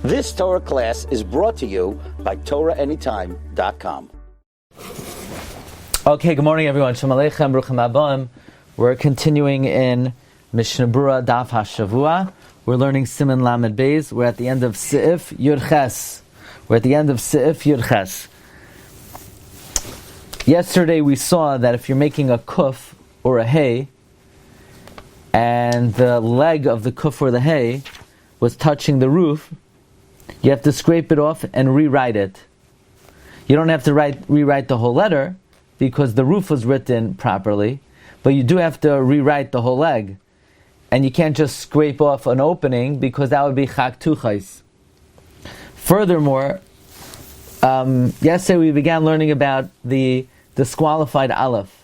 This Torah class is brought to you by TorahAnytime.com. Okay, good morning everyone. Shalom Aleichem, Bruchim Abbaim. We're continuing in Mishna Berura Daf Hashavua. We're learning Siman Lamed Beis. We're at the end of Seif Yud Ches. Yesterday we saw that if you're making a kuf or a hay, and the leg of the kuf or the hay was touching the roof, you have to scrape it off and rewrite it. You don't have to rewrite the whole letter because the roof was written properly, but you do have to rewrite the whole leg. And you can't just scrape off an opening because that would be chak tuchais. Furthermore, yesterday we began learning about the disqualified Aleph.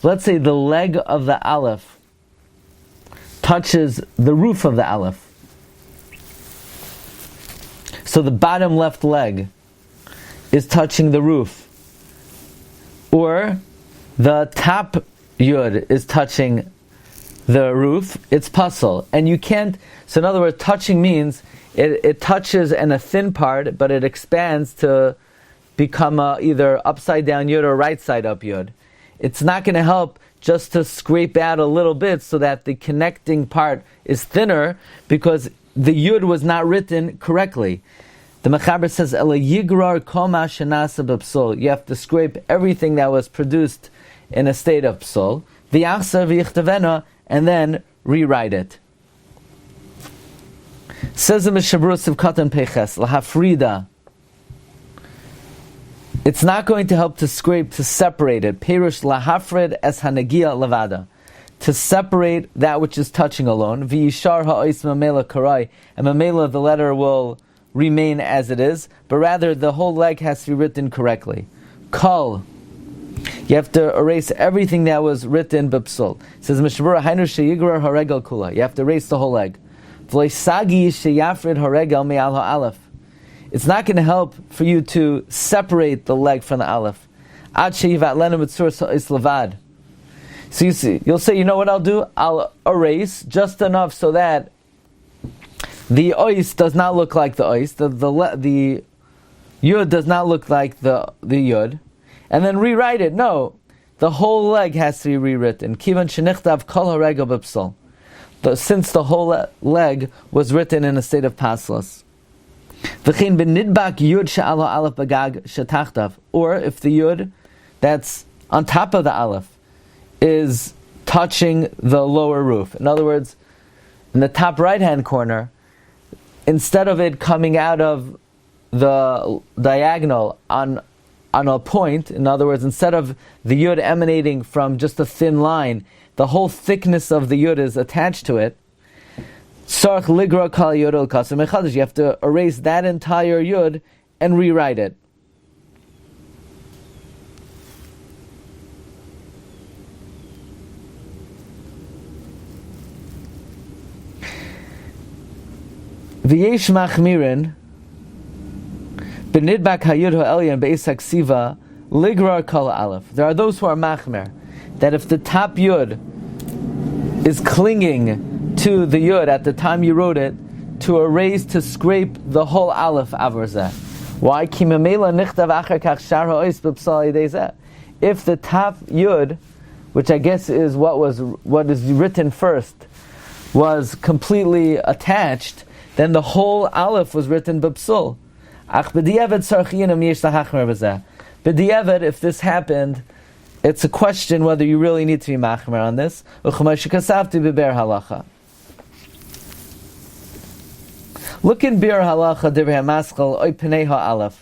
Let's say the leg of the Aleph touches the roof of the Aleph. So the bottom left leg is touching the roof. Or the top yud is touching the roof, it's puzzle. And you can't, so in other words, touching means it touches in a thin part, but it expands to become either upside down yud or right side up yud. It's not going to help just to scrape out a little bit so that the connecting part is thinner because the yud was not written correctly. The Mechaber says, "Ela yigrar kol ma shenasa b'psol." You have to scrape everything that was produced in a state of psol, v'yachsa v'yichtavena, and then rewrite it. Says the Mishna Berura Sivkatan Peches lahafrida. It's not going to help to scrape, to separate it. Perush lahafrid es hanagia levada. To separate that which is touching alone. V'yishar ha'ois mamela karai. And mamela, the letter will remain as it is, but rather the whole leg has to be written correctly. Kol. You have to erase everything that was written b'psul. It says Mishna Berura hainu sheyigrar haregel kula. You have to erase the whole leg. V'leisagi sheyafrid haregel me'al ha'alef. It's not going to help for you to separate the leg from the Aleph. Ad sheyivat lenu mitzur sa'is levad. So you'll say, you know what I'll do? I'll erase just enough so that the ois does not look like the ois. The yud does not look like the yud. And then rewrite it. No, the whole leg has to be rewritten. Kivan shenichtav kol haregel b'psal. Since the whole leg was written in a state of paslas. V'chein b'nidbak yud she'alo aleph bagag shetachtav. Or if the yud that's on top of the aleph is touching the lower roof. In other words, in the top right-hand corner, instead of it coming out of the diagonal on a point, in other words, instead of the yud emanating from just a thin line, the whole thickness of the yud is attached to it. Sarch ligra kal yud el kasem echadish. You have to erase that entire yud and rewrite it. V'yesh machmirin b'nidbak hayud ha'elyon be'esak siva ligrar kal aleph. There are those who are machmer that if the top yud is clinging to the yud at the time you wrote it, to erase, to scrape the whole aleph avarzeh. Why? Ki memela nichtav achar kach shar ha'ois b'psal yidei. If the top yud, which I guess is what is written first, was completely attached, then the whole aleph was written b'psul. Ach b'diavad sarchiyinam yesh lahachmer b'zeh. B'diavad, if this happened, it's a question whether you really need to be machmer on this. Chumash kasavti b'ber halacha. Look in Bir Halacha Divrei HaMaschal Oy Pnei HaAleph.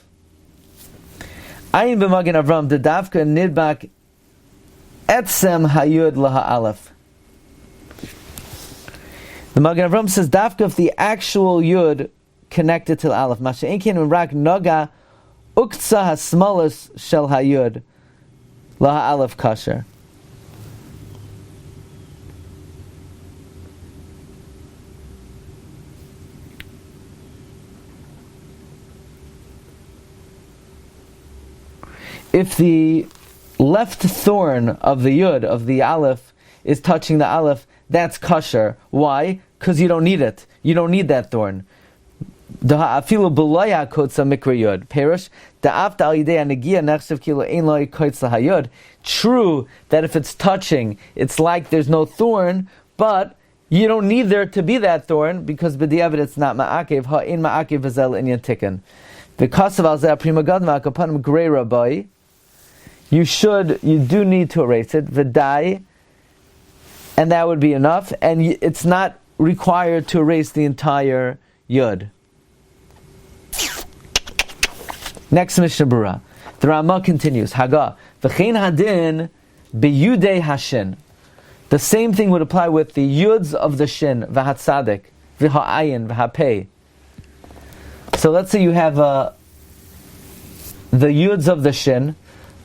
Ayin b'Magen Avram Dedavka Nidbak Etzem Hayud LaHa'Aleph. The Magen Avram says Davka if the actual Yud connected to the Aleph. Masha Enkin Rak Noga Uktsa HaSmalas Shel Hayud LaHa'Aleph Kasher. If the left thorn of the Yud, of the Aleph, is touching the Aleph, that's kosher. Why? Because you don't need it. You don't need that thorn. Afilu b'loya kotza mikra yud. Perish da'afta al yidei hanegia nechshav kilo ein lo kotza hayud. True that if it's touching, it's like there's no thorn, but you don't need there to be that thorn because b'diavad it's not ma'akev. Ha'in ma'akev v'zel inyan tikkun. V'kasav al zeh prima gadma akapanim grei rabbi. You do need to erase it. V'dai, and that would be enough. And it's not required to erase the entire yud. Next Mishna Berura. The Rama continues. Haga v'chein hadin beyudei hashin. The same thing would apply with the yuds of the shin, v'hatzadik, v'ha'ayin, v'ha'pei. So let's say you have the yuds of the shin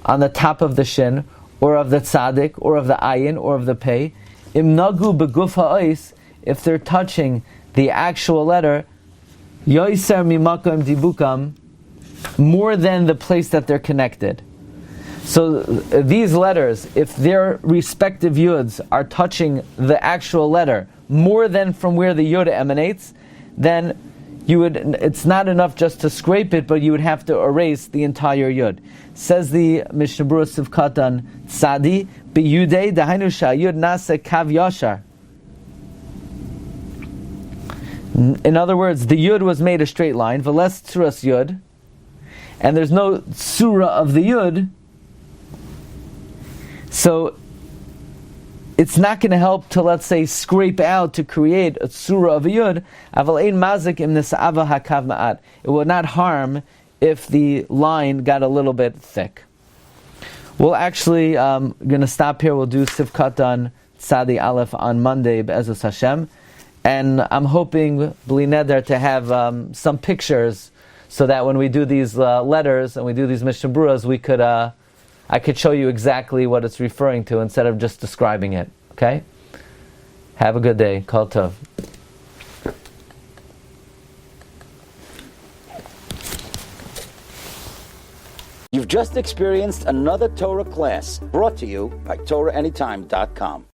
on the top of the shin, or of the tzadik, or of the ayin, or of the pei. Imnagu beguf ha'ois, if they're touching the actual letter, yoiser mimakom dibukam, more than the place that they're connected. So these letters, if their respective yuds are touching the actual letter more than from where the yud emanates, then it's not enough just to scrape it, but you would have to erase the entire yud. Says the Mishna Berura Sivkatan Tzadi b'yudei dahainu sha'yud nasa kav yashar. In other words, the yud was made a straight line, v'les tzuras yud, and there's no tzura of the yud, so it's not going to help to, let's say, scrape out to create a tzura of a yud. Aval ein mazik im nisa'ava hakav ma'at. It will not harm if the line got a little bit thick. We'll actually going to stop here. We'll do Sivkatan Tzadi Aleph on Monday, Be'ezus Hashem, and I'm hoping bli neder to have some pictures so that when we do these letters and we do these Mishna Beruras, I could show you exactly what it's referring to instead of just describing it. Okay? Have a good day. Kol tov. You've just experienced another Torah class brought to you by TorahAnytime.com.